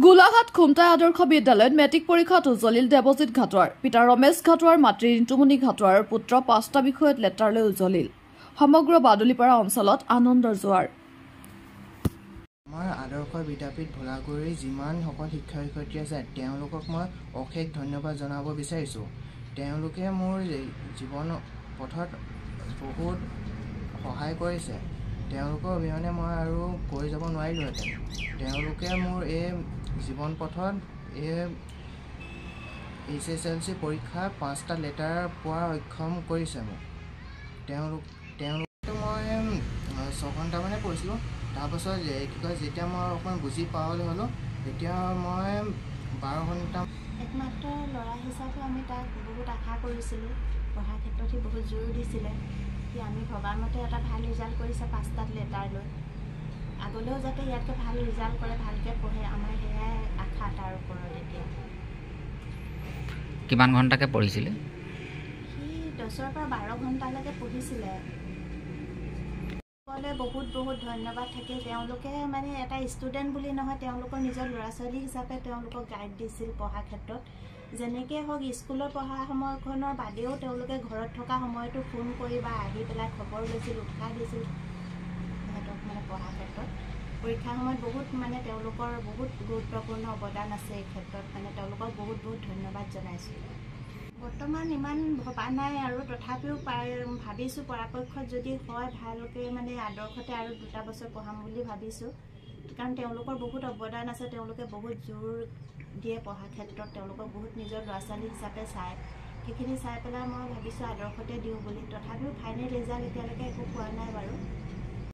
গোলাঘাট খুমটা আদৰ্শ বিদ্যালয়ত মেট্ৰিক পৰীক্ষাত উজলিল দেৱজিৎ ঘাটোৱাৰ পিতা ৰমেশ ঘাটোৱাৰ মাতৃ ৰিন্তুমণি ঘাটোৱাৰৰ পুত্ৰ ৫টা বিষয়ত লেটাৰলৈ উজলিল সমগ্ৰ বাদুলিপাৰা অঞ্চলত আনন্দৰ জোৱাৰ। আমাৰ আদৰ্শ বিদ্যাপীঠ ভোলাগুৰিৰ যিমান সকল শিক্ষক শিক্ষয়িত্ৰী আছে তেওঁলোকক মই অশেষ ধন্যবাদ জনাব বিচাৰিছোঁ। তেওঁলোকে মোৰ জীৱন পথত বহুত সহায় কৰিছে। তেওঁলোকৰ অবিহনে মই আৰু কৈ যাব নোৱাৰিলোহেঁতেন। তেওঁলোকে মোৰ এই জীৱন পথত HSLC পৰীক্ষা 5টা লেটাৰ পোৱাৰ সক্ষম কৰিছে মোক। তেওঁলোকে মই 6 ঘণ্টামানে পঢ়িছিলোঁ। তাৰপাছত যেতিয়া মই অকণমান বুজি পাবলৈ হ'লোঁ তেতিয়া মই 12 ঘণ্টা। একমাত্ৰ ল'ৰা হিচাপে আমি তাক বহুত আশা কৰিছিলোঁ। পঢ়াৰ ক্ষেত্ৰত সি বহুত জোৰ দিছিলে। সি আমি ভবাৰ মতে এটা ভাল ৰিজাল্ট কৰিছে 5টা লেটাৰ লৈ। আগলৈও যাতে ইয়াতকৈ ভাল ৰিজাল্ট কৰে, ভালকৈ পঢ়ে, আমাৰ সেয়াই আশা তাৰ ওপৰত। এতিয়া কিমান ঘণ্টাকৈ পঢ়িছিলে? সি 10ৰ পৰা 12 ঘণ্টালৈকে পঢ়িছিলে। বহুত বহুত ধন্যবাদ থাকিল। তেওঁলোকে মানে এটা ষ্টুডেণ্ট বুলি নহয়, তেওঁলোকৰ নিজৰ ল'ৰা ছোৱালী হিচাপে তেওঁলোকক গাইড দিছিল পঢ়াৰ ক্ষেত্ৰত। যেনেকৈ হওক স্কুলত পঢ়া সময়খনৰ বাদেও তেওঁলোকে ঘৰত থকা সময়তো ফোন কৰি বা আহি পেলাই খবৰ লৈছিল, উৎসাহ দিছিল সিহঁতক মানে পঢ়াৰ ক্ষেত্ৰত। পৰীক্ষাৰ সময়ত বহুত মানে তেওঁলোকৰ বহুত গুৰুত্বপূৰ্ণ অৱদান আছে এই ক্ষেত্ৰত। মানে তেওঁলোকক বহুত বহুত ধন্যবাদ জনাইছোঁ। বৰ্তমান ইমান ভবা নাই আৰু তথাপিও ভাবিছোঁ পৰাপক্ষত যদি হয় ভালকৈ মানে আদৰ্শতে আৰু 2টা বছৰ পঢ়াম বুলি ভাবিছোঁ। কাৰণ তেওঁলোকৰ বহুত অৱদান আছে। তেওঁলোকে বহুত জোৰ দিয়ে পঢ়াৰ ক্ষেত্ৰত। তেওঁলোকক বহুত নিজৰ ল'ৰা ছোৱালী হিচাপে চায়। সেইখিনি চাই পেলাই মই ভাবিছোঁ আদৰ্শতে দিওঁ বুলি। তথাপিও ফাইনেল ৰিজাল্ট এতিয়ালৈকে একো পোৱা নাই বাৰু।